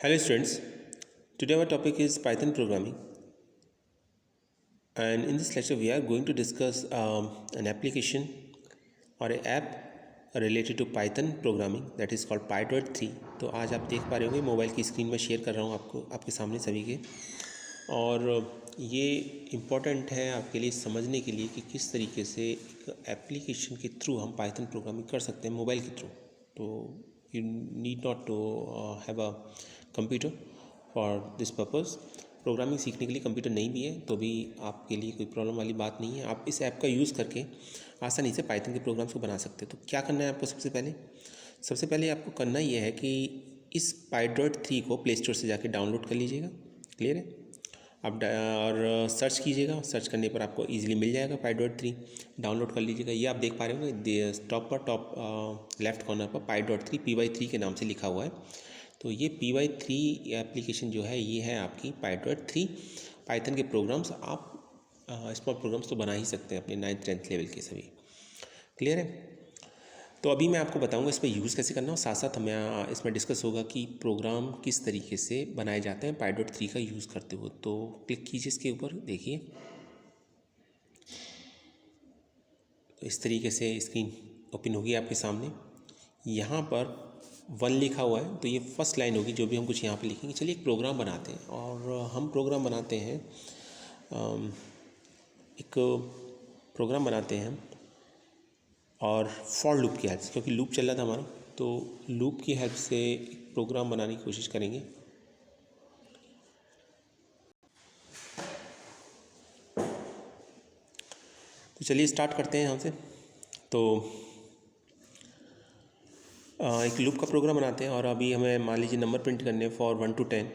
Hello students, today our topic is Python programming, and in this lecture we are going to discuss an application or an app related to Python programming that is called PyDroid 3। तो आज आप देख पा रहे होंगे, mobile की screen में share कर रहा हूँ आपके सामने सभी के। और ये इम्पॉर्टेंट है आपके लिए समझने के लिए कि किस तरीके से एक एप्लीकेशन के थ्रू हम पाइथन प्रोग्रामिंग कर सकते हैं मोबाइल के थ्रू। तो you need not to have a computer for this purpose. Programming सीखने के लिए कंप्यूटर नहीं भी है तो भी आपके लिए कोई प्रॉब्लम वाली बात नहीं है। आप इस ऐप का यूज़ करके आसानी से पाइथन के प्रोग्राम्स को बना सकते हैं। तो क्या करना है आपको? सबसे पहले आपको करना ये है कि इस PyDroid 3 को प्ले स्टोर से जाके डाउनलोड कर लीजिएगा। क्लियर है? आप और सर्च कीजिएगा, सर्च करने पर आपको इजीली मिल जाएगा PyDroid 3, डाउनलोड कर लीजिएगा। ये आप देख पा रहे होंगे टॉप लेफ्ट कॉर्नर पर PyDroid 3 PY3 के नाम से लिखा हुआ है। तो ये PY3 एप्लीकेशन जो है ये है आपकी PyDroid 3 पाइथन के प्रोग्राम्स। आप स्मॉल प्रोग्राम्स तो बना ही सकते हैं अपने 9th-10th लेवल के सभी। क्लियर है? तो अभी मैं आपको बताऊंगा इस पर यूज़ कैसे करना, और साथ साथ हमें इसमें डिस्कस होगा कि प्रोग्राम किस तरीके से बनाए जाते हैं PyDroid 3 का यूज़ करते हुए। तो क्लिक कीजिए इसके ऊपर, देखिए तो इस तरीके से स्क्रीन ओपन होगी आपके सामने। यहाँ पर 1 लिखा हुआ है, तो ये फर्स्ट लाइन होगी जो भी हम कुछ यहाँ पे लिखेंगे। चलिए एक प्रोग्राम बनाते हैं, और हम प्रोग्राम बनाते हैं एक प्रोग्राम बनाते हैं और फॉर लूप की हेल्प से, क्योंकि लूप चल रहा था हमारा, तो लूप की हेल्प से एक प्रोग्राम बनाने की कोशिश करेंगे। तो चलिए स्टार्ट करते हैं यहाँ से। तो एक लूप का प्रोग्राम बनाते हैं, और अभी हमें मान लीजिए नंबर प्रिंट करने फॉर 1 to 10।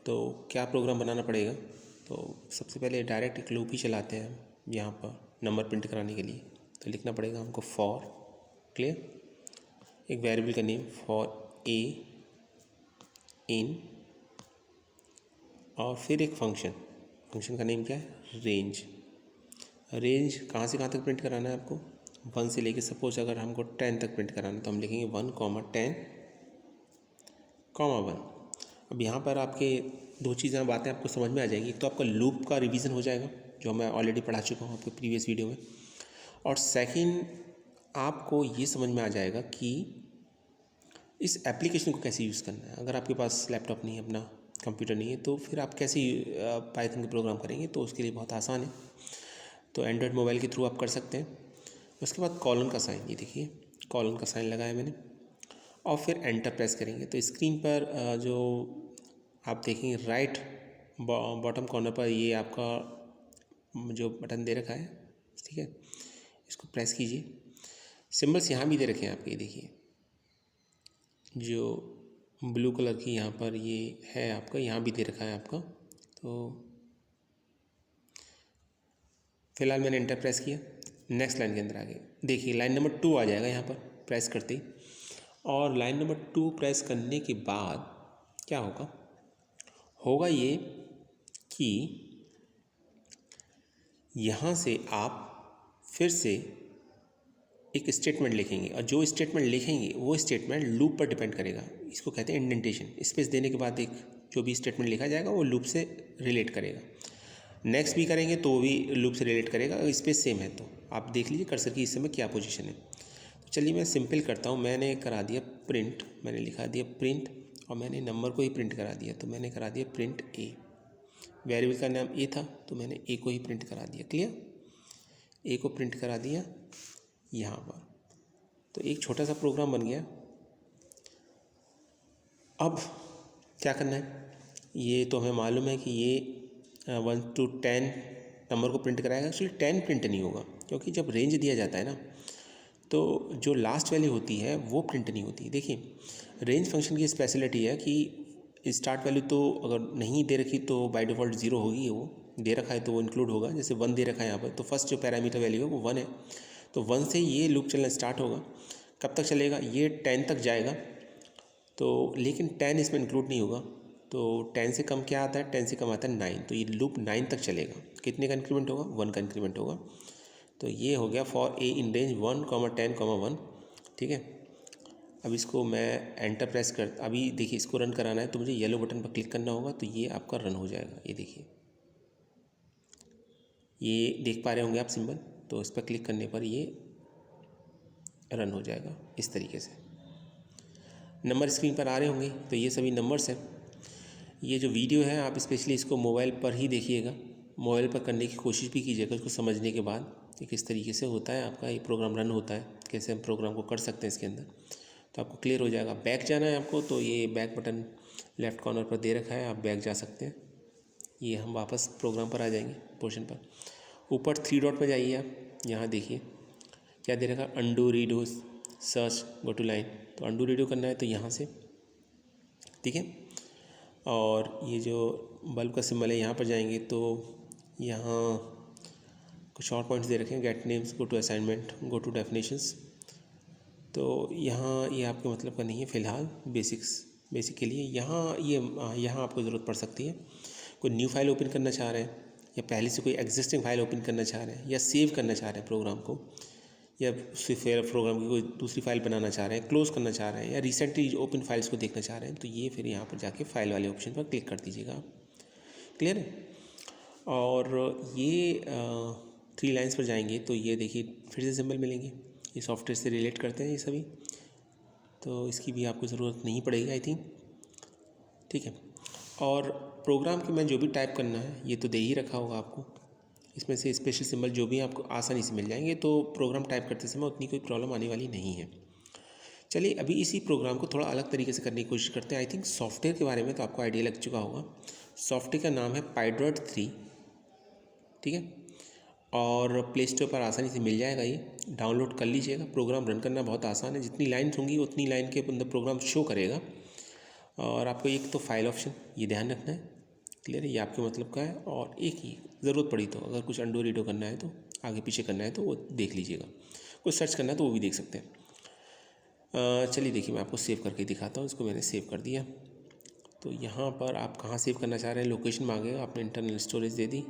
तो क्या प्रोग्राम बनाना पड़ेगा? तो सबसे पहले डायरेक्ट एक लूप ही चलाते हैं यहाँ पर नंबर प्रिंट कराने के लिए। तो लिखना पड़ेगा हमको फॉर, क्लियर, एक वेरिएबल का नेम फॉर ए इन, और फिर एक फंक्शन का नेम क्या है? रेंज। रेंज कहाँ से कहाँ तक प्रिंट कराना है आपको? 1 से लेके, सपोज अगर हमको 10 तक प्रिंट कराना है तो हम लिखेंगे 1, 10, 1। अब यहाँ पर आपके दो चीज़ें बातें आपको समझ में आ जाएगी। एक तो आपका लूप का रिवीजन हो जाएगा जो मैं ऑलरेडी पढ़ा चुका हूँ आपके प्रीवियस वीडियो में, और सेकंड आपको ये समझ में आ जाएगा कि इस एप्लीकेशन को कैसे यूज़ करना है। अगर आपके पास लैपटॉप नहीं है, अपना कंप्यूटर नहीं है, तो फिर आप कैसे पाइथन के प्रोग्राम करेंगे? तो उसके लिए बहुत आसान है। तो एंड्रॉयड मोबाइल के थ्रू आप कर सकते हैं। उसके बाद कॉलन का साइन, ये देखिए कॉलन का साइन लगाया मैंने, और फिर एंटर प्रेस करेंगे तो स्क्रीन पर जो आप देखेंगे राइट बॉटम कॉर्नर पर ये आपका जो बटन दे रखा है, ठीक है, इसको प्रेस कीजिए। सिंबल्स यहाँ भी दे रखे हैं आपके, देखिए जो ब्लू कलर की यहाँ पर ये है आपका, यहाँ भी दे रखा है आपका। तो फिलहाल मैंने एंटर प्रेस किया, नेक्स्ट लाइन के अंदर आ गए। देखिए लाइन नंबर 2 आ जाएगा यहाँ पर प्रेस करते ही, और लाइन नंबर 2 प्रेस करने के बाद क्या होगा ये कि यहाँ से आप फिर से एक स्टेटमेंट लिखेंगे, और जो स्टेटमेंट लिखेंगे वो स्टेटमेंट लूप पर डिपेंड करेगा। इसको कहते हैं इंडेंटेशन। स्पेस देने के बाद एक जो भी स्टेटमेंट लिखा जाएगा वो लूप से रिलेट करेगा। नेक्स्ट भी करेंगे तो वो भी लूप से रिलेट करेगा, अगर स्पेस सेम है तो। आप देख लीजिए कर्सर की इस समय क्या पोजीशन है। तो चलिए मैं सिंपल करता हूँ। मैंने करा दिया प्रिंट, मैंने लिखा दिया प्रिंट, और मैंने नंबर को ही प्रिंट करा दिया। तो मैंने करा दिया प्रिंट ए, वेरिएबल का नाम ए था तो मैंने ए को ही प्रिंट करा दिया। क्लियर? ए को प्रिंट करा दिया यहाँ पर। तो एक छोटा सा प्रोग्राम बन गया। अब क्या करना है? ये तो हमें मालूम है कि ये 1 to 10 नंबर को प्रिंट कराएगा। एक्चुअली 10 प्रिंट नहीं होगा, क्योंकि जब रेंज दिया जाता है ना, तो जो लास्ट वैल्यू होती है वो प्रिंट नहीं होती। देखिए रेंज फंक्शन की स्पेशलिटी है कि स्टार्ट वैल्यू तो अगर नहीं दे रखी तो बाय डिफ़ॉल्ट 0 होगी, वो दे रखा है तो वो इंक्लूड होगा। जैसे 1 दे रखा है यहाँ पर, तो फर्स्ट जो पैरामीटर वैल्यू है वो 1 है, तो 1 से ये लूप चलना स्टार्ट होगा। कब तक चलेगा? ये 10 तक जाएगा। तो लेकिन 10 इसमें इंक्लूड नहीं होगा, तो 10 से कम क्या आता है? 10 से कम आता है 9। तो ये लूप 9 तक चलेगा। कितने का इंक्रीमेंट होगा? 1 का इंक्रीमेंट होगा। तो ये हो गया फॉर ए इन रेंज 1, 10, 1, ठीक है। अब इसको मैं एंटर प्रेस कर, अभी देखिए इसको रन कराना है तो मुझे येलो बटन पर क्लिक करना होगा, तो ये आपका रन हो जाएगा। ये देखिए, ये देख पा रहे होंगे आप सिंबल, तो इस पर क्लिक करने पर ये रन हो जाएगा इस तरीके से। नंबर स्क्रीन पर आ रहे होंगे, तो ये सभी नंबर्स हैं। ये जो वीडियो है आप स्पेशली इसको मोबाइल पर ही देखिएगा, मोबाइल पर करने की कोशिश भी कीजिएगा उसको समझने के बाद कि किस तरीके से होता है आपका ये प्रोग्राम रन होता है, कैसे हम प्रोग्राम को कर सकते हैं इसके अंदर, तो आपको क्लियर हो जाएगा। बैक जाना है आपको, तो ये बैक बटन लेफ़्ट कॉर्नर पर दे रखा है, आप बैक जा सकते हैं। ये हम वापस प्रोग्राम पर आ जाएंगे, पोर्शन पर। ऊपर 3 डॉट पर जाइए आप, यहाँ देखिए क्या दे रखा है, undo redo search go to line, तो अंडू रीडो करना है तो यहाँ से, ठीक है। और ये जो बल्ब का सिंबल है यहाँ पर जाएंगे तो यहाँ कुछ और पॉइंट्स दे रखे हैं, get names, go to assignment, go to definitions. तो यहाँ ये आपके मतलब का नहीं है फ़िलहाल, बेसिक के लिए यहाँ आपको ज़रूरत पड़ सकती है। कोई न्यू फाइल ओपन करना चाह रहे हैं, या पहले से कोई एग्जिस्टिंग फाइल ओपन करना चाह रहे हैं, या सेव करना चाह रहे हैं प्रोग्राम को, या फिर प्रोग्राम की कोई दूसरी फाइल बनाना चाह रहे हैं, क्लोज़ करना चाह रहे हैं, या रिसेंटली ओपन फाइल्स को देखना चाह रहे हैं, तो ये फिर यहाँ पर जाके फाइल वाले ऑप्शन पर क्लिक कर दीजिएगा आप। क्लियर है। और ये 3 लाइन्स पर जाएंगे तो ये देखिए फिर से सिंबल मिलेंगे, ये सॉफ्टवेयर से रिलेट करते हैं ये सभी, तो इसकी भी आपको ज़रूरत नहीं पड़ेगी आई थिंक, ठीक है। और प्रोग्राम के में जो भी टाइप करना है ये तो दे ही रखा होगा आपको, इसमें से स्पेशल सिंबल जो भी आपको आसानी से मिल जाएंगे, तो प्रोग्राम टाइप करते समय उतनी कोई प्रॉब्लम आने वाली नहीं है। चलिए अभी इसी प्रोग्राम को थोड़ा अलग तरीके से करने की कोशिश करते हैं। आई थिंक सॉफ्टवेयर के बारे में तो आपको आइडिया लग चुका होगा। सॉफ्टवेयर का नाम है पाइड्रॉइड 3, ठीक है, और प्ले स्टोर पर आसानी से मिल जाएगा, ये डाउनलोड कर लीजिएगा। प्रोग्राम रन करना बहुत आसान है, जितनी लाइन होंगी उतनी लाइन के अंदर प्रोग्राम शो करेगा। और आपको एक तो फाइल ऑप्शन ये ध्यान रखना है, क्लियर है, ये आपके मतलब का है। और एक ही ज़रूरत पड़ी तो अगर कुछ अंडो रीडो करना है तो आगे पीछे करना है तो वो देख लीजिएगा, कुछ सर्च करना है तो वो भी देख सकते हैं। चलिए देखिए मैं आपको सेव करके दिखाता हूँ। इसको मैंने सेव कर दिया। तो यहाँ पर आप कहाँ सेव करना चाह रहे हैं, लोकेशन मांगेगा, आपने इंटरनल स्टोरेज दे दी।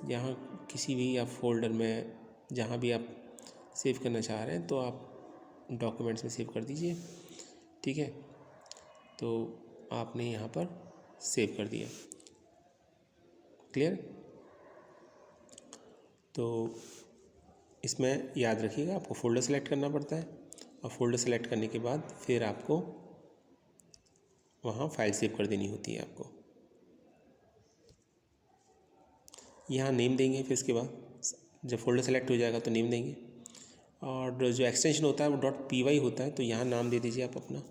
यहाँ किसी भी आप फोल्डर में जहाँ भी आप सेव करना चाह रहे हैं तो आप डॉक्यूमेंट्स में सेव कर दीजिए, ठीक है। तो आपने यहाँ पर सेव कर दिया, क्लियर। तो इसमें याद रखिएगा आपको फ़ोल्डर सेलेक्ट करना पड़ता है, और फ़ोल्डर सेलेक्ट करने के बाद फिर आपको वहाँ फाइल सेव कर देनी होती है। आपको यहाँ नेम देंगे, फिर इसके बाद जब फ़ोल्डर सेलेक्ट हो जाएगा तो नेम देंगे, और जो एक्सटेंशन होता है वो .py होता है, तो यहाँ नाम दे दीजिए आप अपना,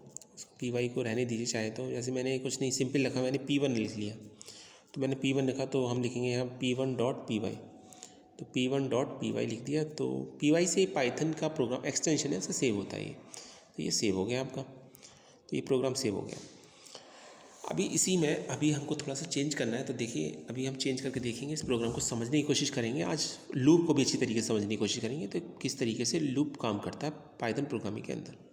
py को रहने दीजिए चाहे तो। जैसे मैंने कुछ नहीं सिंपल रखा, मैंने p1 लिख लिया, तो मैंने p1 लिखा, तो हम लिखेंगे यहाँ p1.py, तो p1.py लिख दिया। तो py से पाइथन का प्रोग्राम एक्सटेंशन है, उससे सेव होता है ये, तो ये सेव हो गया आपका, तो ये प्रोग्राम सेव हो गया। अभी इसी में अभी हमको थोड़ा सा चेंज करना है, तो देखिए अभी हम चेंज करके देखेंगे, इस प्रोग्राम को समझने की कोशिश करेंगे। आज लूप को भी अच्छी तरीके से समझने की कोशिश करेंगे, तो किस तरीके से लूप काम करता है पाइथन प्रोग्रामिंग के अंदर।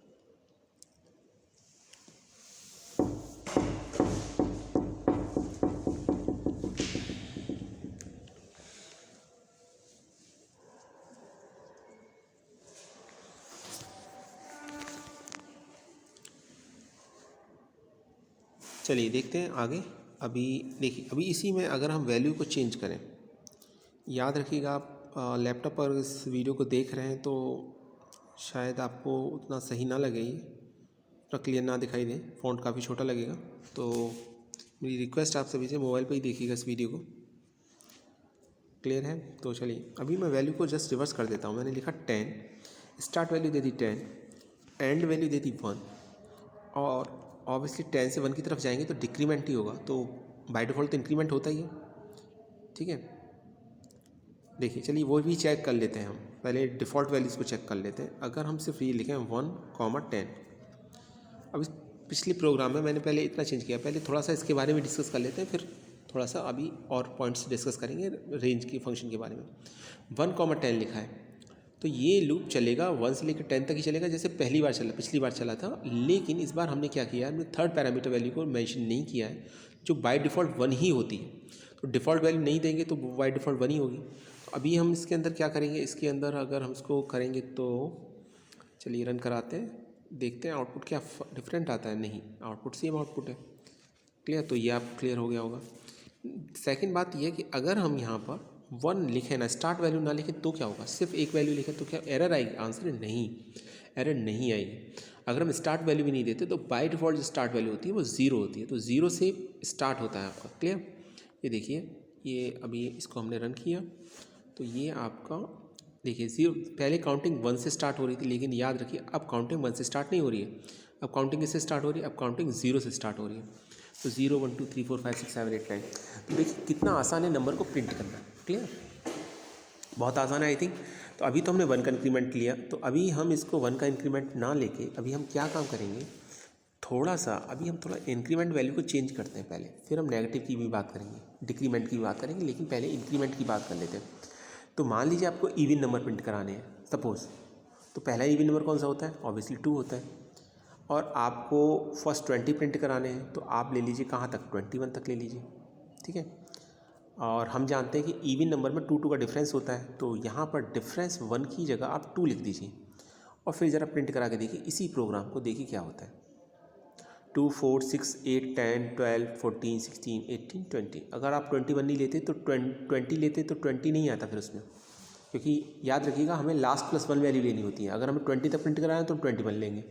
चलिए देखते हैं आगे। अभी देखिए अभी इसी में अगर हम वैल्यू को चेंज करें, याद रखिएगा आप लैपटॉप पर इस वीडियो को देख रहे हैं तो शायद आपको उतना सही ना लगे, ये उतना क्लियर ना दिखाई दे, फ़ॉन्ट काफ़ी छोटा लगेगा। तो मेरी रिक्वेस्ट आप सभी से मोबाइल पर ही देखिएगा इस वीडियो को, क्लियर है। तो चलिए अभी मैं वैल्यू को जस्ट रिवर्स कर देता हूँ। मैंने लिखा 10, स्टार्ट वैल्यू दे दी 10, एंड वैल्यू दे दी 1, और ऑब्वियसली 10 से 1 की तरफ जाएंगे तो डिक्रीमेंट ही होगा, तो बाय डिफ़ॉल्ट तो इंक्रीमेंट होता ही है, ठीक है। देखिए चलिए वो भी चेक कर लेते हैं, हम पहले डिफ़ॉल्ट वैल्यूज़ को चेक कर लेते हैं। अगर हम सिर्फ ये लिखें 1,10, अब इस पिछले प्रोग्राम में मैंने पहले इतना चेंज किया, पहले थोड़ा सा इसके बारे में डिस्कस कर लेते हैं, फिर थोड़ा सा अभी और पॉइंट्स डिस्कस करेंगे रेंज के फंक्शन के बारे में। 1,10 लिखा है, तो ये लूप चलेगा 1 से लेकर 10 तक ही चलेगा, जैसे पिछली बार चला था। लेकिन इस बार हमने क्या किया है, हमने थर्ड पैरामीटर वैल्यू को मेंशन नहीं किया है, जो बाय डिफ़ॉल्ट 1 ही होती है। तो डिफ़ॉल्ट वैल्यू नहीं देंगे तो बाय डिफ़ॉल्ट 1 ही होगी। तो अभी हम इसके अंदर क्या करेंगे, इसके अंदर अगर हम इसको करेंगे तो चलिए रन कराते हैं। देखते हैं आउटपुट क्या डिफरेंट आता है। नहीं, आउटपुट सेम आउटपुट है। क्लियर, तो ये आप क्लियर हो गया होगा। सेकंड बात ये है कि अगर हम यहाँ पर 1 लिखें ना, स्टार्ट वैल्यू ना लिखें तो क्या होगा, सिर्फ एक वैल्यू लिखें तो क्या एरर आएगी? आंसर है नहीं, एरर नहीं आएगी। अगर हम स्टार्ट वैल्यू भी नहीं देते तो बाय डिफ़ॉल्ट जो स्टार्ट वैल्यू होती है वो 0 होती है, तो 0 से स्टार्ट होता है आपका। क्लियर, ये देखिए, ये अभी इसको हमने रन किया तो ये आपका देखिए 0, पहले काउंटिंग 1 से स्टार्ट हो रही थी, लेकिन याद रखिए अब काउंटिंग 1 से स्टार्ट नहीं हो रही है, अब काउंटिंग किससे स्टार्ट हो रही है? अब काउंटिंग 0 से स्टार्ट हो रही है। तो 0 1 2 3 4 5 6 7 8 9। तो देखिए कितना आसान है नंबर को प्रिंट करना। क्लियर, बहुत आसान है आई थिंक। तो अभी तो हमने 1 का इंक्रीमेंट लिया, तो अभी हम इसको 1 का इंक्रीमेंट ना लेके अभी हम क्या काम करेंगे, थोड़ा सा अभी हम थोड़ा इंक्रीमेंट वैल्यू को चेंज करते हैं पहले, फिर हम नेगेटिव की भी बात करेंगे, डिक्रीमेंट की भी बात करेंगे, लेकिन पहले इंक्रीमेंट की बात कर लेते हैं। तो मान लीजिए आपको इवन नंबर प्रिंट कराने हैं सपोज़, तो पहला इवन नंबर कौन सा होता है? ऑब्वियसली 2 होता है। और आपको फर्स्ट 20 प्रिंट कराने हैं, तो आप ले लीजिए कहाँ तक, 21 तक ले लीजिए। ठीक है, और हम जानते हैं कि इवन नंबर में 2 2 का डिफरेंस होता है, तो यहाँ पर डिफरेंस 1 की जगह आप 2 लिख दीजिए और फिर ज़रा प्रिंट करा के देखिए इसी प्रोग्राम को, देखिए क्या होता है। 2 4 6 8 10 12 14 16 18 20। अगर आप 21 नहीं लेते तो 20 लेते तो 20 नहीं आता फिर उसमें, क्योंकि याद रखिएगा हमें लास्ट +1 वैल्यू लेनी होती है। अगर हमें 20 तक प्रिंट कराना है तो 21 लेंगे,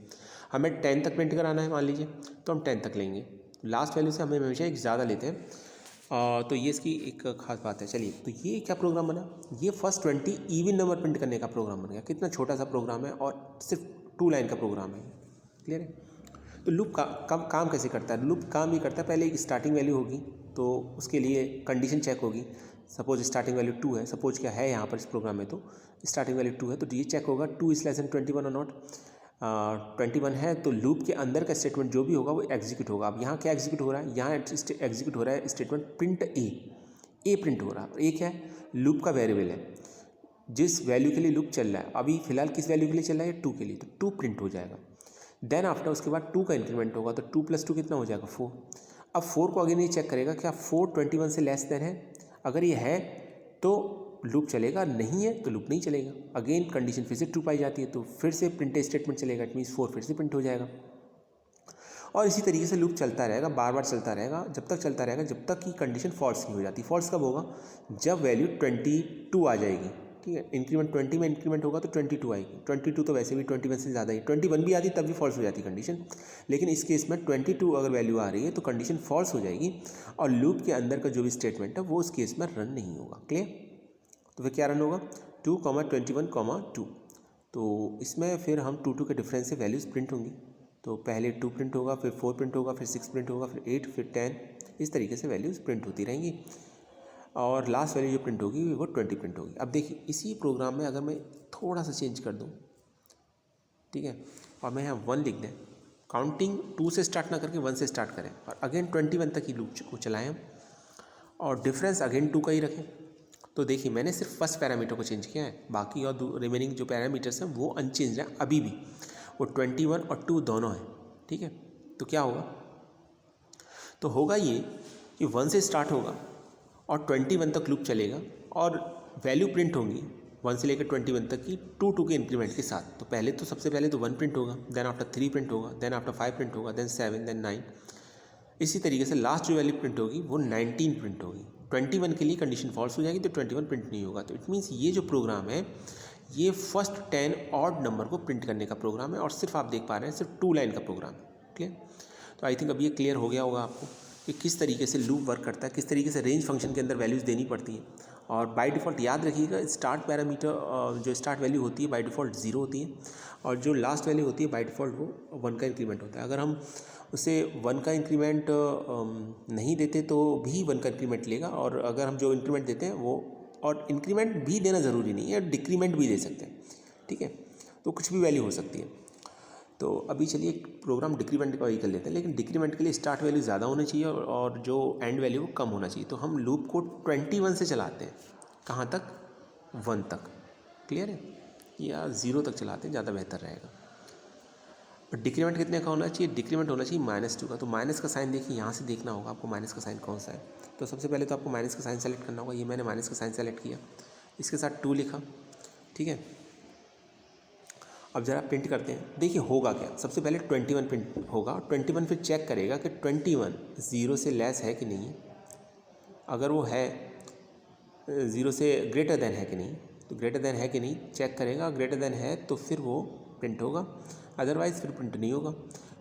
हमें 10 तक प्रिंट कराना है मान लीजिए तो हम 10 तक लेंगे। लास्ट वैल्यू से हमें हमेशा एक ज़्यादा लेते हैं। तो ये इसकी एक खास बात है। चलिए, तो ये क्या प्रोग्राम बना, ये फर्स्ट 20 इवन नंबर प्रिंट करने का प्रोग्राम बन गया। कितना छोटा सा प्रोग्राम है और सिर्फ 2 लाइन का प्रोग्राम है। क्लियर है? तो लूप काम कैसे करता है? लूप काम ये करता है, पहले एक स्टार्टिंग वैल्यू होगी तो उसके लिए कंडीशन चेक होगी। सपोज स्टार्टिंग वैल्यू 2 है, सपोज क्या है यहाँ पर इस प्रोग्राम में, तो स्टार्टिंग वैल्यू 2 है तो ये चेक होगा 2 इज लेस देन 21 और नॉट। 21 है तो लूप के अंदर का स्टेटमेंट जो भी होगा वो एग्जीक्यूट होगा। अब यहाँ क्या एग्जीक्यूट हो रहा है? यहाँ एग्जीक्यूट हो रहा है स्टेटमेंट प्रिंट ए प्रिंट हो रहा है। ए क्या है? लूप का वेरिएबल है, जिस वैल्यू के लिए लूप चल रहा है। अभी फिलहाल किस वैल्यू के लिए चल रहा है? 2 के लिए, तो 2 प्रिंट हो जाएगा। देन आफ्टर उसके बाद 2 का इंक्रीमेंट होगा, तो 2 + 2 कितना हो जाएगा? 4। अब 4 को अगेन ये चेक करेगा क्या 4 21 से लेस देन है। अगर ये है तो लूप चलेगा, नहीं है तो लूप नहीं चलेगा। अगेन कंडीशन फिर से ट्रू पाई जाती है तो फिर से प्रिंट स्टेटमेंट चलेगा, इट मीन्स 4 फिर से प्रिंट हो जाएगा। और इसी तरीके से लूप चलता रहेगा, बार बार चलता रहेगा, जब तक चलता रहेगा जब तक कि कंडीशन फॉल्स नहीं हो जाती। फॉल्स कब होगा? जब वैल्यू 22 आ जाएगी। ठीक है, इंक्रीमेंट 20 में इंक्रीमेंट होगा तो 22 आएगी। 22 तो वैसे भी 21 से ज़्यादा ही, 21 भी आती तब भी फॉल्स हो जाती कंडीशन, लेकिन इस केस में 22 अगर वैल्यू आ रही है तो कंडीशन फॉल्स हो जाएगी और लूप के अंदर का जो भी स्टेटमेंट है वो उस केस में रन नहीं होगा। क्लियर? तो फिर क्या रन होगा? 2, 21, 2। तो इसमें फिर हम 2 के डिफरेंस से वैल्यूज़ प्रिंट होंगी। तो पहले 2 प्रिंट होगा, फिर 4 प्रिंट होगा, फिर 6 प्रिंट होगा, फिर 8, फिर 10, इस तरीके से वैल्यूज़ प्रिंट होती रहेंगी और लास्ट वैल्यू जो प्रिंट होगी वो 20 प्रिंट होगी। अब देखिए इसी प्रोग्राम में अगर मैं थोड़ा सा चेंज कर दूँ, ठीक है, और मैं यहाँ 1 लिख दें, काउंटिंग 2 से स्टार्ट ना करके 1 से स्टार्ट करें और अगेन 21 तक ही लूप को चलाएं हम और डिफरेंस अगेन 2 का ही रखें, तो देखिए मैंने सिर्फ फर्स्ट पैरामीटर को चेंज किया है, बाकी और रिमेनिंग जो पैरामीटर्स हैं वो अनचेंज हैं अभी भी, वो 21 और 2 दोनों हैं। ठीक है, तो क्या होगा? तो होगा ये कि 1 से स्टार्ट होगा और 21 तक लूप चलेगा और वैल्यू प्रिंट होंगी 1 से लेकर 21 तक की 2 के इंक्रीमेंट के साथ। तो पहले तो सबसे पहले तो 1 प्रिंट होगा, देन आफ्टर 3 प्रिंट होगा, देन आफ्टर 5 प्रिंट होगा, देन 7, देन 9। इसी तरीके से लास्ट जो वैल्यू प्रिंट होगी वो 19 प्रिंट होगी। 21 के लिए कंडीशन फॉल्स हो जाएगी तो 21 प्रिंट नहीं होगा। तो इट मीन्स ये जो प्रोग्राम है ये फर्स्ट 10 ऑड नंबर को प्रिंट करने का प्रोग्राम है और सिर्फ आप देख पा रहे हैं सिर्फ 2 लाइन का प्रोग्राम है। क्लियर? तो आई थिंक अब ये क्लियर हो गया होगा आपको कि किस तरीके से लूप वर्क करता है, किस तरीके से रेंज फंक्शन के अंदर वैल्यूज़ देनी पड़ती हैं। और बाय डिफ़ॉल्ट याद रखिएगा स्टार्ट पैरामीटर जो स्टार्ट वैल्यू होती है बाय डिफ़ॉल्ट 0 होती है और जो लास्ट वैल्यू होती है बाय डिफ़ॉल्ट वो 1 का इंक्रीमेंट होता है। अगर हम उसे 1 का इंक्रीमेंट नहीं देते तो भी 1 का इंक्रीमेंट लेगा और अगर हम जो इंक्रीमेंट देते हैं वो, और इंक्रीमेंट भी देना ज़रूरी नहीं है, डिक्रीमेंट भी दे सकते हैं। ठीक है, तो कुछ भी वैल्यू हो सकती है। तो अभी चलिए एक प्रोग्राम डिक्रीमेंट का वही कर लेते हैं, लेकिन डिक्रीमेंट के लिए स्टार्ट वैल्यू ज़्यादा होना चाहिए और जो एंड वैल्यू वो कम होना चाहिए। तो हम लूप को 21 से चलाते हैं, कहाँ तक? 1 तक। क्लियर है? या 0 तक चलाते हैं, ज़्यादा बेहतर रहेगा। और डिक्रीमेंट कितने का होना चाहिए? डिक्रीमेंट होना चाहिए -2 का। तो माइनस का साइन देखिए, यहाँ से देखना होगा आपको माइनस का साइन कौन सा है। तो सबसे पहले तो आपको माइनस का साइन सेलेक्ट करना होगा। ये मैंने माइनस का साइन सेलेक्ट किया, इसके साथ 2 लिखा। ठीक है, अब ज़रा प्रिंट करते हैं, देखिए होगा क्या। सबसे पहले 21 प्रिंट होगा, 21 फिर चेक करेगा कि 21 ज़ीरो से लेस है कि नहीं। अगर वो है ज़ीरो से ग्रेटर देन है कि नहीं, तो ग्रेटर देन है कि नहीं चेक करेगा, ग्रेटर देन है तो फिर वो प्रिंट होगा, अदरवाइज़ फिर प्रिंट नहीं होगा।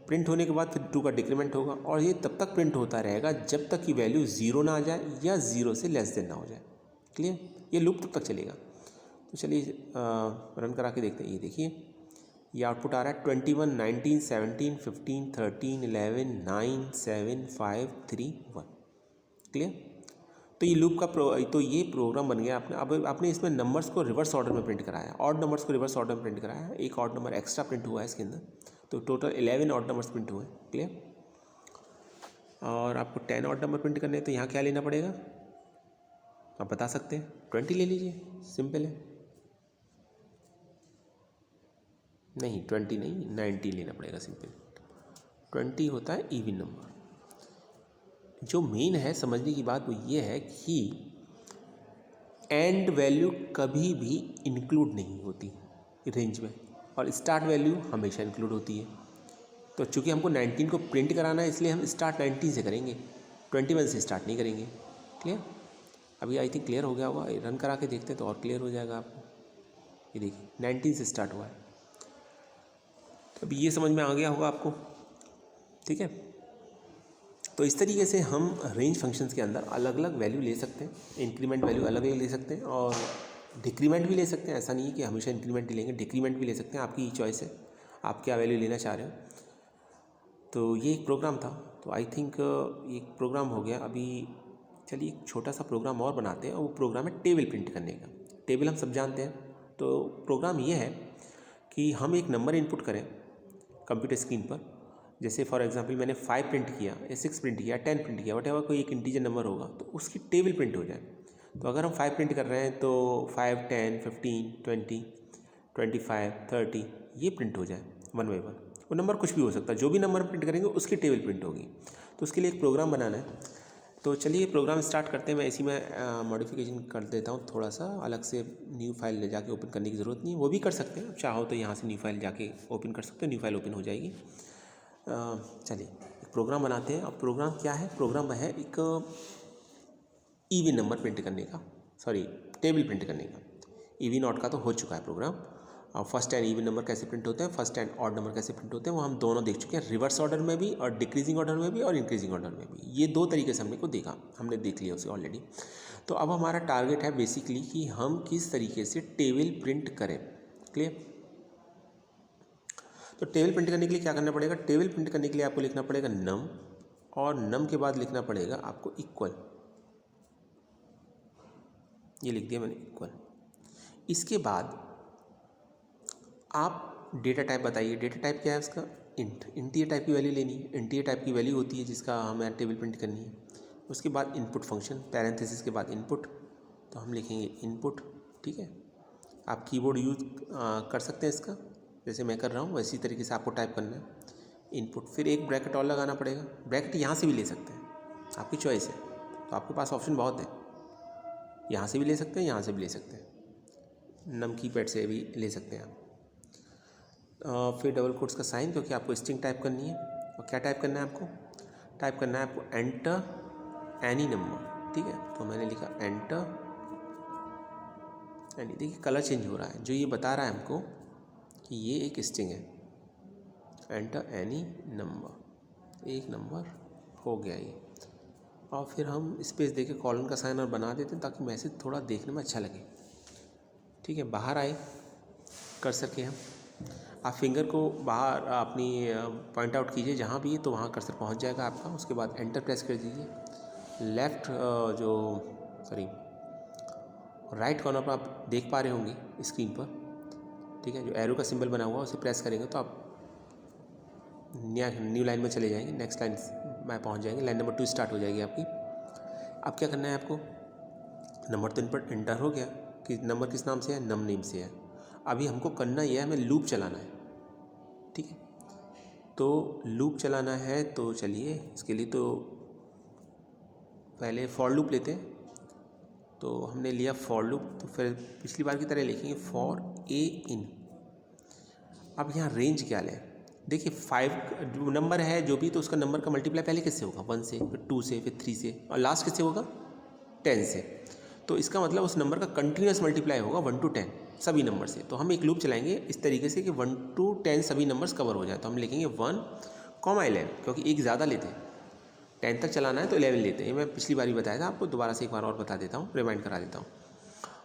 प्रिंट होने के बाद फिर 2 का डिक्रीमेंट होगा, और ये तब तक प्रिंट होता रहेगा जब तक कि वैल्यू ज़ीरो ना आ जाए या ज़ीरो से लेस देन ना हो जाए। क्लियर, ये लूप तब तक चलेगा। तो चलिए रन करा के देखते हैं। ये देखिए ये आउटपुट आ रहा है 21, 19, 17, 15, 13, 11, 9, 7, 5, 3, 1। क्लियर। तो ये लूप का तो ये प्रोग्राम बन गया। अब आपने इसमें नंबर्स को रिवर्स ऑर्डर में प्रिंट कराया, ऑड नंबर्स को रिवर्स ऑर्डर में प्रिंट कराया, एक ऑड नंबर एक्स्ट्रा प्रिंट हुआ है इसके अंदर, तो टोटल 11 ऑड नंबर्स प्रिंट हुए। क्लियर। और आपको 10 ऑड नंबर प्रिंट करने हैं तो यहाँ क्या लेना पड़ेगा आप बता सकते हैं, 20 ले लीजिए, सिंपल है। नहीं 20 नहीं, 90 लेना पड़ेगा, सिंपल। 20 होता है इवन नंबर। जो मेन है समझने की बात वो ये है कि एंड वैल्यू कभी भी इंक्लूड नहीं होती रेंज में, और स्टार्ट वैल्यू हमेशा इंक्लूड होती है। तो चूंकि हमको 19 को प्रिंट कराना है, इसलिए हम स्टार्ट 19 से करेंगे, 21 से स्टार्ट नहीं करेंगे। क्लियर। अभी आई थिंक क्लियर हो गया होगा, रन करा के देखते हैं तो और क्लियर हो जाएगा आपको। ये देखिए 19 से स्टार्ट हुआ है, तो अभी ये समझ में आ गया होगा आपको। ठीक है। तो इस तरीके से हम रेंज फंक्शंस के अंदर अलग अलग वैल्यू ले सकते हैं, इंक्रीमेंट वैल्यू अलग अलग ले सकते हैं और डिक्रीमेंट भी ले सकते हैं। ऐसा नहीं है कि हमेशा इंक्रीमेंट ही लेंगे, डिक्रीमेंट भी ले सकते हैं, आपकी चॉइस है आप क्या वैल्यू लेना चाह रहे हो। तो ये एक प्रोग्राम था, तो आई थिंक एक प्रोग्राम हो गया। अभी चलिए एक छोटा सा प्रोग्राम और बनाते हैं, और वो प्रोग्राम है टेबल प्रिंट करने का। टेबल हम सब जानते हैं, तो प्रोग्राम ये है कि हम एक नंबर इनपुट करें कंप्यूटर स्क्रीन पर। जैसे फॉर एग्जांपल मैंने 5 प्रिंट किया या 6 प्रिंट किया, 10 प्रिंट किया, वट एवर कोई एक इंटीजर नंबर होगा, तो उसकी टेबल प्रिंट हो जाए। तो अगर हम 5 प्रिंट कर रहे हैं तो 5, 10, 15, 20, 25, 30 ये प्रिंट हो जाए वन बाई वन। वो नंबर कुछ भी हो सकता है, जो भी नंबर प्रिंट करेंगे उसकी टेबल प्रिंट होगी। तो उसके लिए एक प्रोग्राम बनाना है। तो चलिए प्रोग्राम स्टार्ट करते हैं। मैं इसी में मॉडिफिकेशन कर देता हूँ थोड़ा सा, अलग से न्यू फाइल ले जाके ओपन करने की ज़रूरत नहीं है, वो भी कर सकते हैं। चाहो तो यहाँ से न्यू फाइल जाके ओपन कर सकते हैं, न्यू फाइल ओपन हो जाएगी। चलिए एक प्रोग्राम बनाते हैं। अब प्रोग्राम क्या है, प्रोग्राम है एक ईवी नंबर प्रिंट करने का, सॉरी टेबल प्रिंट करने का। ईवी नॉट का तो हो चुका है प्रोग्राम। और फर्स्ट एंड इवन नंबर कैसे प्रिंट होते हैं, फर्स्ट एंड ऑड नंबर कैसे प्रिंट होते हैं, वो हम दोनों देख चुके हैं, रिवर्स ऑर्डर में भी और डिक्रीजिंग ऑर्डर में भी और इंक्रीजिंग ऑर्डर में भी। ये 2 तरीके से हमने देख लिया उसे ऑलरेडी। तो अब हमारा टारगेट है बेसिकली कि हम किस तरीके से टेबल प्रिंट करें। क्लियर। तो टेबल प्रिंट करने के लिए क्या करना पड़ेगा, टेबल प्रिंट करने के लिए आपको लिखना पड़ेगा नम, और नम के बाद लिखना पड़ेगा आपको इक्वल। ये लिख दिया मैंने इक्वल। इसके बाद आप डेटा टाइप बताइए, डेटा टाइप क्या है उसका, इंट। इंटीजर टाइप की वैल्यू लेनी है, इंटीजर टाइप की वैल्यू होती है जिसका हमें टेबल प्रिंट करनी है। उसके बाद इनपुट फंक्शन, पैरेंथेसिस के बाद इनपुट, तो हम लिखेंगे इनपुट। ठीक है। आप कीबोर्ड यूज कर सकते हैं इसका, जैसे मैं कर रहा हूँ वैसी तरीके से आपको टाइप करना है इनपुट। फिर एक ब्रैकेट और लगाना पड़ेगा, ब्रैकेट यहाँ से भी ले सकते हैं, आपकी चॉइस है। तो आपके पास ऑप्शन बहुत है, यहाँ से भी ले सकते हैं, यहाँ से भी ले सकते हैं, नम की पैड से भी ले सकते हैं आप। फिर डबल कोट्स का साइन, क्योंकि आपको स्ट्रिंग टाइप करनी है। और क्या टाइप करना है आपको, टाइप करना है आपको एंटर एनी नंबर। ठीक है। तो मैंने लिखा एंटर एनी। देखिए कलर चेंज हो रहा है, जो ये बता रहा है हमको कि ये एक स्ट्रिंग है। एंटर एनी नंबर, एक नंबर हो गया ये। और फिर हम स्पेस देके कॉलन का साइन और बना देते हैं ताकि मैसेज थोड़ा देखने में अच्छा लगे। ठीक है। बाहर आए कर्सर के हम, आप फिंगर को बाहर अपनी पॉइंट आउट कीजिए जहाँ भी है, तो वहाँ कर्सर पहुँच जाएगा आपका। उसके बाद एंटर प्रेस कर दीजिए। लेफ़्ट राइट कॉर्नर पर आप देख पा रहे होंगे स्क्रीन पर, ठीक है, जो एरो का सिंबल बना हुआ है उसे प्रेस करेंगे तो आप न्यू लाइन में चले जाएंगे, नेक्स्ट लाइन में पहुँच जाएंगे, लाइन नंबर 2 स्टार्ट हो जाएगी आपकी। अब क्या करना है आपको, नंबर तो इन पर एंटर हो गया कि नंबर किस नाम से है, नम नेम से है। अभी हमको करना यह है, हमें लूप चलाना है। ठीक है। तो लूप चलाना है, तो चलिए इसके लिए तो पहले फॉर लूप लेते हैं। तो हमने लिया फॉर लूप, तो फिर पिछली बार की तरह लिखेंगे फॉर ए इन। अब यहाँ रेंज क्या लें? देखिए 5 नंबर है जो भी, तो उसका नंबर का मल्टीप्लाई पहले किससे होगा? 1 से, फिर 2 से, फिर 3 से, और लास्ट किससे होगा? 10 से। तो इसका मतलब उस नंबर का कंटिन्यूस मल्टीप्लाई होगा 1 to 10 सभी नंबर से। तो हम एक लूप चलाएंगे इस तरीके से कि 1 to 10 सभी नंबर्स कवर हो जाए। तो हम लिखेंगे 1, 11, क्योंकि एक ज़्यादा लेते हैं, 10 तक चलाना है तो 11 लेते हैं। ये मैं पिछली बार ही बताया था आपको, दोबारा से एक बार और बता देता हूँ, रिमाइंड करा देता हूँ।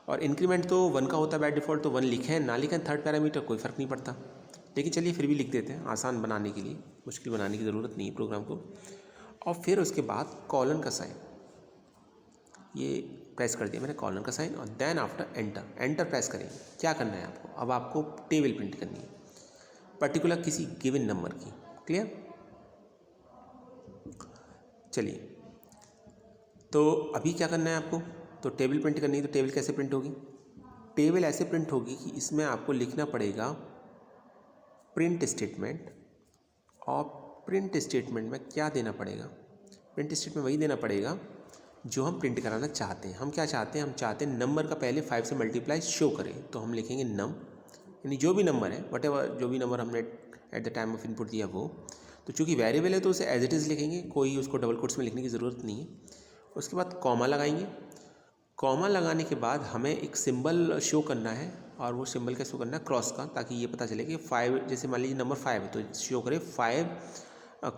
और इंक्रीमेंट तो 1 का होता है बाय डिफ़ॉल्ट, तो 1 लिखें ना लिखें थर्ड पैरामीटर कोई फ़र्क नहीं पड़ता, लेकिन चलिए फिर भी लिख देते हैं आसान बनाने के लिए, मुश्किल बनाने की ज़रूरत नहीं है प्रोग्राम को। और फिर उसके बाद कॉलन का साइन, ये प्रेस कर दिया मैंने, कॉलन का साइन, और देन आफ्टर एंटर प्रेस करेंगे। क्या करना है आपको? अब आपको टेबल प्रिंट करनी है पर्टिकुलर किसी गिवन नंबर की। क्लियर? चलिए, तो अभी क्या करना है आपको? तो टेबल प्रिंट करनी है। तो टेबल कैसे प्रिंट होगी? टेबल ऐसे प्रिंट होगी कि इसमें आपको लिखना पड़ेगा प्रिंट स्टेटमेंट, और प्रिंट स्टेटमेंट में क्या देना पड़ेगा? प्रिंट स्टेटमेंट वही देना पड़ेगा जो हम प्रिंट कराना चाहते हैं। हम क्या चाहते हैं? हम चाहते हैं नंबर का पहले 5 से मल्टीप्लाई शो करें। तो हम लिखेंगे नम, यानी जो भी नंबर है, वटेवर जो भी नंबर हमने at the time of input दिया वो। तो चूँकि वेरिएबल है तो उसे एज इट इज़ लिखेंगे, कोई उसको डबल कोट्स में लिखने की ज़रूरत नहीं है। उसके बाद कॉमा लगाएंगे। कॉमा लगाने के बाद हमें एक सिंबल शो करना है, और वो सिंबल क्या शो करना है? क्रॉस का, ताकि ये पता चले कि 5, जैसे मान लीजिए नंबर 5 है तो शो करे 5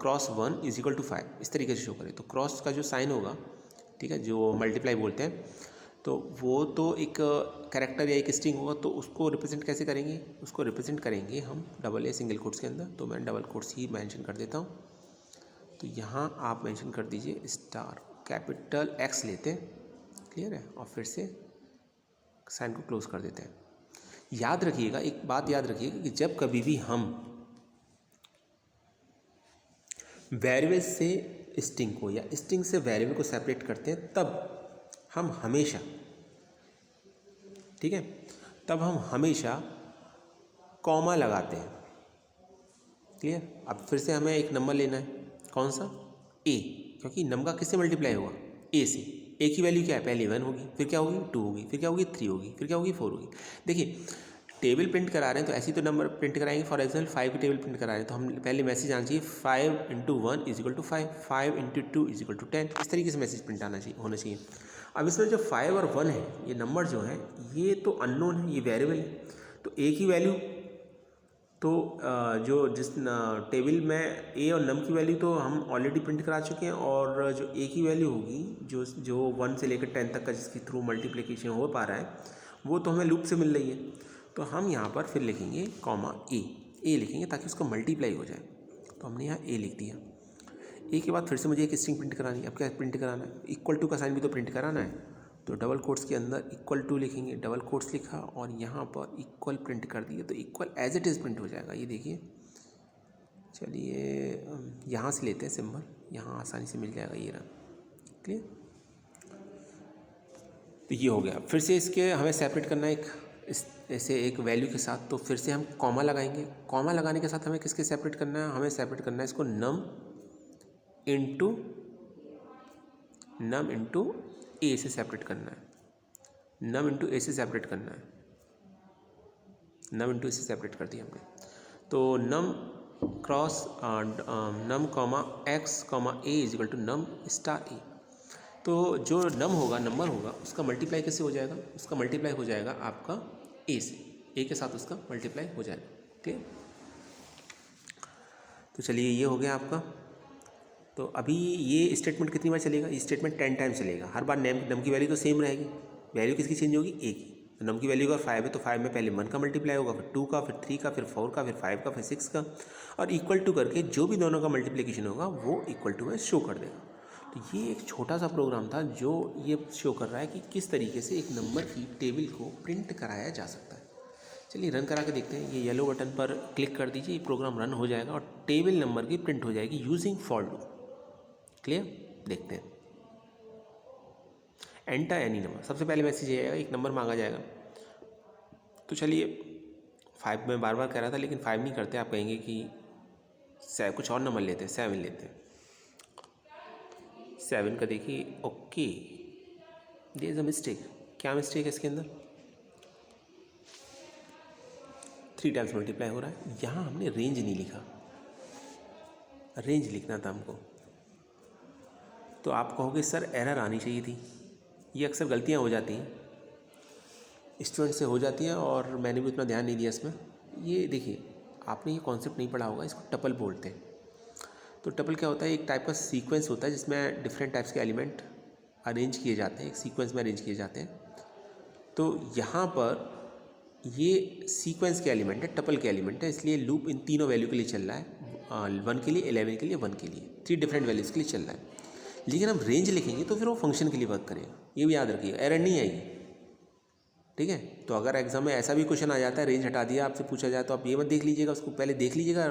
क्रॉस 1 इज इक्वल टू 5, इस तरीके से शो करे। तो क्रॉस का जो साइन होगा, ठीक है, जो मल्टीप्लाई बोलते हैं, तो वो तो एक कैरेक्टर या एक स्ट्रिंग होगा, तो उसको रिप्रेजेंट कैसे करेंगे? उसको रिप्रेजेंट करेंगे हम डबल ए सिंगल कोट्स के अंदर। तो मैं डबल कोट्स ही मेंशन कर देता हूँ। तो यहाँ आप मेंशन कर दीजिए स्टार कैपिटल एक्स लेते हैं। क्लियर है? और फिर से साइन को क्लोज कर देते हैं। याद रखिएगा, एक बात याद रखिएगा कि जब कभी भी हम वेरिएबल से स्ट्रिंग को या स्ट्रिंग से वेरिएबल को सेपरेट करते हैं, तब हम हमेशा, ठीक है, तब हम हमेशा कॉमा लगाते हैं। क्लियर? अब फिर से हमें एक नंबर लेना है, कौन सा? ए, क्योंकि नंबर का किससे मल्टीप्लाई होगा? ए से। ए की वैल्यू क्या है? पहले 1 होगी, फिर क्या होगी? 2 होगी, फिर क्या होगी? 3 होगी, फिर क्या होगी? 4 होगी। देखिए, टेबल प्रिंट करा रहे हैं तो ऐसी तो नंबर प्रिंट कराएंगे। फॉर एग्जाम्पल 5 की टेबल प्रिंट करा रहे हैं तो हम पहले मैसेज आना चाहिए 5 × 1 is equal to 5, 5 × 2 is equal to 10, इस तरीके से मैसेज प्रिंट होना चाहिए। अब इसमें जो 5 और 1 है, ये नंबर जो है ये तो अननोन है, ये वेरिएबल है। तो ए की वैल्यू तो जो जिस टेबल में ए और नम की वैल्यू तो हम ऑलरेडी प्रिंट करा चुके हैं, और जो ए की वैल्यू होगी जो 1 से लेकर 10 तक का जिसकी थ्रू मल्टीप्लिकेशन हो पा रहा है, वो तो हमें लूप से मिल रही है। तो हम यहाँ पर फिर लिखेंगे कॉमा ए लिखेंगे ताकि उसका मल्टीप्लाई हो जाए। तो हमने यहाँ ए लिख दिया। ए के बाद फिर से मुझे एक स्ट्रिंग प्रिंट करानी है। अब क्या प्रिंट कराना है? इक्वल टू का साइन भी तो प्रिंट कराना है। तो डबल कोट्स के अंदर इक्वल टू लिखेंगे, डबल कोट्स लिखा और यहाँ पर इक्वल प्रिंट कर दिए, तो equal as it is print हो जाएगा। ये देखिए, चलिए यहाँ से लेते हैं सिंबल, यहाँ आसानी से मिल जाएगा, ये रहा। क्लियर? तो ये हो गया। फिर से इसके हमें सेपरेट करना है एक ऐसे एक वैल्यू के साथ, तो फिर से हम कॉमा लगाएंगे। कॉमा लगाने के साथ हमें किसके सेपरेट करना है? हमें सेपरेट करना है इसको नम इंटू ए से सेपरेट करना है। नम इंटू ए से सेपरेट करना है। नम इंटू ए से सेपरेट कर दिया हमने। तो num cross num comma x comma a is equal to num star a. तो जो नम होगा, नंबर होगा, उसका मल्टीप्लाई कैसे हो जाएगा? उसका मल्टीप्लाई हो जाएगा आपका ए से, ए के साथ उसका मल्टीप्लाई हो जाएगा। ठीक है? तो चलिए, ये हो गया आपका। तो अभी ये स्टेटमेंट कितनी बार चलेगा? ये स्टेटमेंट 10 टाइम चलेगा। हर बार नम की वैल्यू तो सेम रहेगी, वैल्यू किसकी चेंज होगी? ए की। तो नम की वैल्यू अगर 5 है तो 5 में पहले 1 का मल्टीप्लाई होगा, फिर 2 का, फिर 3 का, फिर 4 का, फिर 5 का, फिर 6 का, और इक्वल टू करके जो भी दोनों का मल्टीप्लिकेशन होगा वो इक्वल टू में शो कर देगा। तो ये एक छोटा सा प्रोग्राम था जो ये शो कर रहा है कि किस तरीके से एक नंबर की टेबल को प्रिंट कराया जा सकता है। चलिए रन करा के देखते हैं। ये येलो बटन पर क्लिक कर दीजिए, ये प्रोग्राम रन हो जाएगा और टेबल नंबर की प्रिंट हो जाएगी यूजिंग फॉर लूप। क्लियर? देखते हैं। एंटर एनी नंबर, सबसे पहले मैसेज ये आएगा, एक नंबर मांगा जाएगा। तो चलिए 5 में बार बार कह रहा था, लेकिन 5 नहीं करते। आप कहेंगे कि कुछ और नंबर लेते हैं, 7 लेते हैं। 7 का देखिए, okay, there is a mistake. क्या मिस्टेक है इसके अंदर? 3 टाइम्स मल्टीप्लाई हो रहा है। यहाँ हमने रेंज नहीं लिखा, रेंज लिखना था हमको। तो आप कहोगे सर एरर आनी चाहिए थी। ये अक्सर गलतियाँ हो जाती हैं, स्टूडेंट से हो जाती हैं, और मैंने भी उतना ध्यान नहीं दिया इसमें। ये देखिए, आपने ये कॉन्सेप्ट नहीं पढ़ा होगा, इसको टपल बोलते हैं। तो टपल क्या होता है? एक टाइप का सीक्वेंस होता है जिसमें डिफरेंट टाइप्स के एलिमेंट अरेंज किए जाते हैं, एक सीक्वेंस में अरेंज किए जाते हैं। तो यहाँ पर ये सीक्वेंस के एलिमेंट है, टपल के एलिमेंट है, इसलिए लूप इन तीनों वैल्यू के लिए चल रहा है, 1 के लिए, 11 के लिए, 1 के लिए, 3 डिफरेंट वैल्यूज़ के लिए चल रहा है। लेकिन हम रेंज लिखेंगे तो फिर वो फंक्शन के लिए वर्क करेगा, ये भी याद रखिएगा, एरर नहीं आएगी। ठीक है, तो अगर एग्जाम में ऐसा भी क्वेश्चन आ जाता है, रेंज हटा दिया आपसे पूछा जाए, तो आप ये मत देख लीजिएगा, उसको पहले देख लीजिएगा,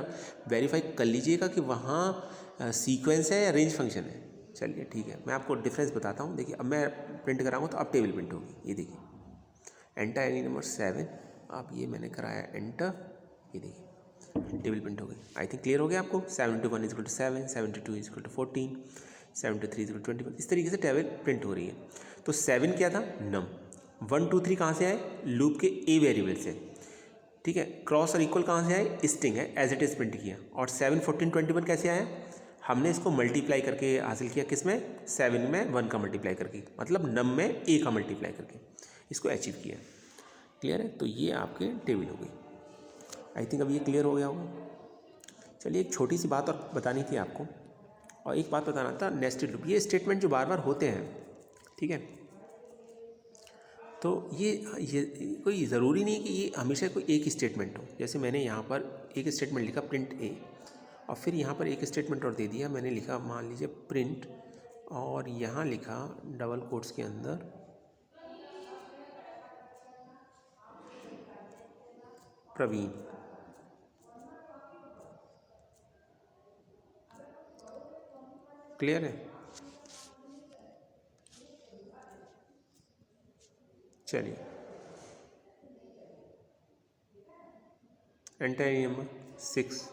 वेरीफाई कर लीजिएगा कि वहाँ सीक्वेंस है या रेंज फंक्शन है। चलिए ठीक है, मैं आपको डिफरेंस बताता हूँ। देखिए, अब मैं प्रिंट कराऊँगा तो अब टेबल प्रिंट होगी। ये देखिए, एंटर एनी नंबर 7, अब ये मैंने कराया एंटर, ये देखिए टेबल प्रिंट हो गई। आई थिंक क्लियर हो गया आपको। 7 × 1 = 7, 7 × 2 = 14, 7 × 3 = 21। इस तरीके से टेबल प्रिंट हो रही है। तो 7 क्या था? नम। 1 2 3 कहाँ से आए? लूप के ए वेरिएबल से। ठीक है, क्रॉस और इक्वल कहाँ से आए? स्ट्रिंग है, एज इट इज प्रिंट किया। और 7 14 21 कैसे आया? हमने इसको मल्टीप्लाई करके हासिल किया। किस में? 7 में 1 का मल्टीप्लाई करके, मतलब नम में ए का मल्टीप्लाई करके इसको अचीव किया। क्लियर है? तो ये आपके टेबल हो गई। आई थिंक अब ये क्लियर हो गया होगा। चलिए, एक छोटी सी बात और बतानी थी आपको, और एक बात बताना था, नेस्टेड लूप, ये स्टेटमेंट जो बार बार होते हैं, ठीक है, तो ये कोई ज़रूरी नहीं कि ये हमेशा कोई एक स्टेटमेंट हो। जैसे मैंने यहाँ पर एक स्टेटमेंट लिखा प्रिंट ए, और फिर यहाँ पर एक स्टेटमेंट और दे दिया, मैंने लिखा मान लीजिए प्रिंट, और यहाँ लिखा डबल कोट्स के अंदर प्रवीण। क्लियर है? चलिए, एंटर एनी नंबर 6,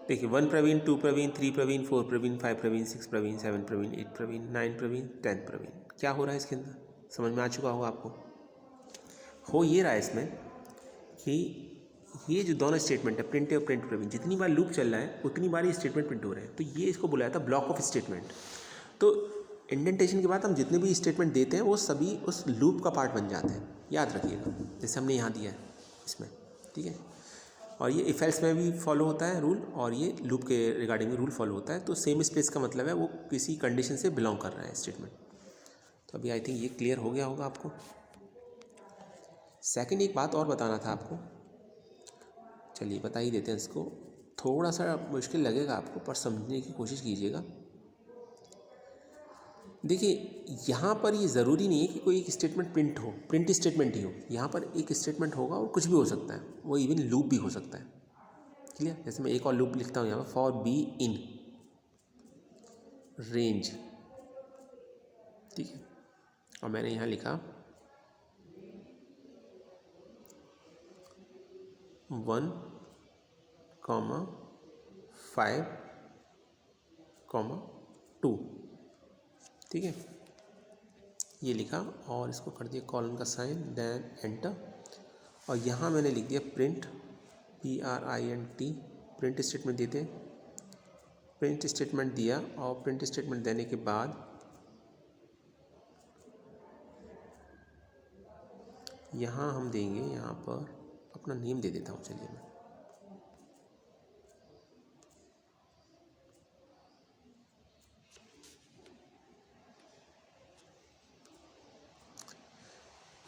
देखिए 1 प्रवीण, 2 प्रवीण, 3 प्रवीण, 4 प्रवीण, 5 प्रवीण, 6 प्रवीण, 7 प्रवीण, 8 प्रवीण, 9 प्रवीण, 10 प्रवीण। क्या हो रहा है इसके अंदर? समझ में आ चुका होगा आपको। हो ये रहा है इसमें कि ये जो दोनों स्टेटमेंट है, प्रिंट और प्रिंट प्रवीण, जितनी बार लूप चल रहा है उतनी बार ये स्टेटमेंट प्रिंट हो रहे हैं। तो ये इसको बुलाया था ब्लॉक ऑफ स्टेटमेंट। तो इंडेंटेशन के बाद हम जितने भी स्टेटमेंट देते हैं वो सभी उस लूप का पार्ट बन जाते हैं, याद रखिएगा, जैसे हमने यहाँ दिया है इसमें। ठीक है, और ये इफ एल्स में भी फॉलो होता है रूल, और ये लूप के रिगार्डिंग भी रूल फॉलो होता है। तो सेम स्पेस का मतलब है वो किसी कंडीशन से बिलोंग कर रहा है स्टेटमेंट। तो अभी आई थिंक ये क्लियर हो गया होगा आपको। सेकंड एक बात और बताना था आपको, चलिए बता ही देते हैं इसको। थोड़ा सा मुश्किल लगेगा आपको, पर समझने की कोशिश कीजिएगा। देखिए, यहाँ पर ये ज़रूरी नहीं है कि कोई एक स्टेटमेंट प्रिंट हो, प्रिंट स्टेटमेंट ही हो। यहाँ पर एक स्टेटमेंट होगा और कुछ भी हो सकता है, वो इवन लूप भी हो सकता है। क्लियर? जैसे मैं एक और लूप लिखता हूँ यहाँ पर, फॉर बी इन रेंज। ठीक है, और मैंने यहाँ लिखा 1, 5, 2। ठीक है, ये लिखा और इसको कर दिया कॉलन का साइन, देन एंटर। और यहाँ मैंने लिख दिया प्रिंट, PRINT, प्रिंट स्टेटमेंट देते हैं। प्रिंट स्टेटमेंट दिया, और प्रिंट स्टेटमेंट देने के बाद यहाँ हम देंगे, यहाँ पर अपना नेम दे देता हूँ। चलिए मैं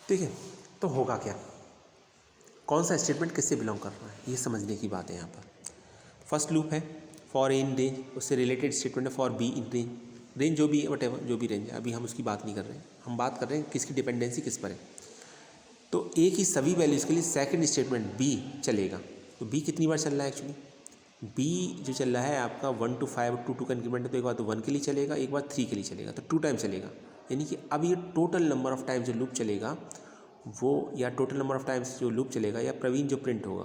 ठीक है, तो होगा क्या, कौन सा स्टेटमेंट किससे बिलोंग कर रहा है, ये समझने की बात है। यहाँ पर फर्स्ट लूप है फॉर ए इन रेंज, उससे रिलेटेड स्टेटमेंट है for b in range. Range जो भी है, वट एवर जो भी रेंज है, अभी हम उसकी बात नहीं कर रहे हैं, हम बात कर रहे हैं किसकी डिपेंडेंसी किस पर है। तो ए की सभी वैल्यूज़ के लिए सेकंड स्टेटमेंट बी चलेगा। तो बी कितनी बार चल रहा है एक्चुअली? बी जो चल रहा है आपका 1 to 5 2 का इंक्रीमेंट है, तो एक बार तो 1 के लिए चलेगा, एक बार 3 के लिए चलेगा, तो 2 टाइम चलेगा। यानी कि अब ये टोटल नंबर ऑफ़ टाइम्स जो लूप चलेगा वो, या टोटल नंबर ऑफ़ टाइम्स जो लूप चलेगा, या प्रवीण जो प्रिंट होगा,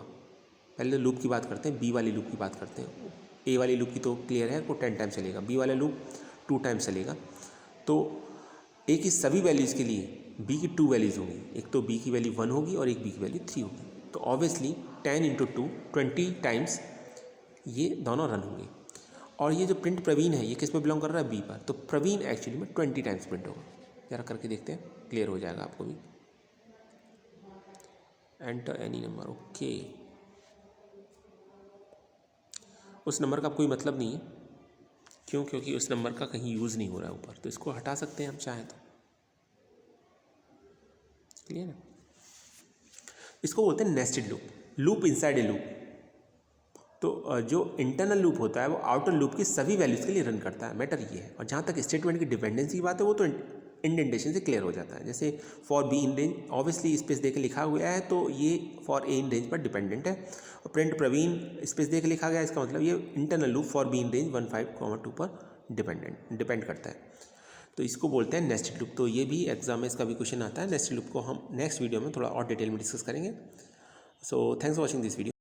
पहले लूप की बात करते हैं, बी वाली लूप की बात करते हैं। ए वाली लूप की तो क्लियर है, वो 10 टाइम चलेगा, बी वाला लूप 2 टाइम चलेगा। तो ए की सभी वैल्यूज़ के लिए बी की 2 वैल्यूज़ होंगी, एक तो बी की वैल्यू 1 होगी और एक बी की वैल्यू 3 होगी। तो ऑब्वियसली 10 × 2 20 टाइम्स ये दोनों रन होंगे। और ये जो प्रिंट प्रवीण है ये किस पे बिलोंग कर रहा है, बी पर, तो प्रवीण एक्चुअली में 20 टाइम्स प्रिंट होगा। जरा करके देखते हैं, क्लियर हो जाएगा आपको भी। Enter any number, okay. उस नंबर का कोई मतलब नहीं है, क्यों? क्योंकि उस नंबर का कहीं यूज़ नहीं हो रहा है ऊपर, तो इसको हटा सकते हैं हम चाहें तो। क्लियर है? इसको बोलते हैं nested loop, loop inside a loop. तो जो इंटरनल लूप होता है वो आउटर लूप की सभी वैल्यूज़ के लिए रन करता है, मैटर ये है। और जहाँ तक स्टेटमेंट की डिपेंडेंसी की बात है वो तो इंडेंटेशन से क्लियर हो जाता है। जैसे for b in range, obviously space दे के लिखा हुआ है तो ये फॉर ए इन रेंज पर डिपेंडेंट है। और प्रिंट प्रवीण स्पेस दे के लिखा गया है, इसका मतलब ये internal loop for b in range 15, 2 पर डिपेंड करता है। तो इसको बोलते हैं नेस्टेड लूप। तो ये भी एग्जाम में इसका भी क्वेश्चन आता है। नेस्टेड लूप को हम नेक्स्ट वीडियो में थोड़ा और डिटेल में डिस्कस करेंगे। So thanks for watching this video.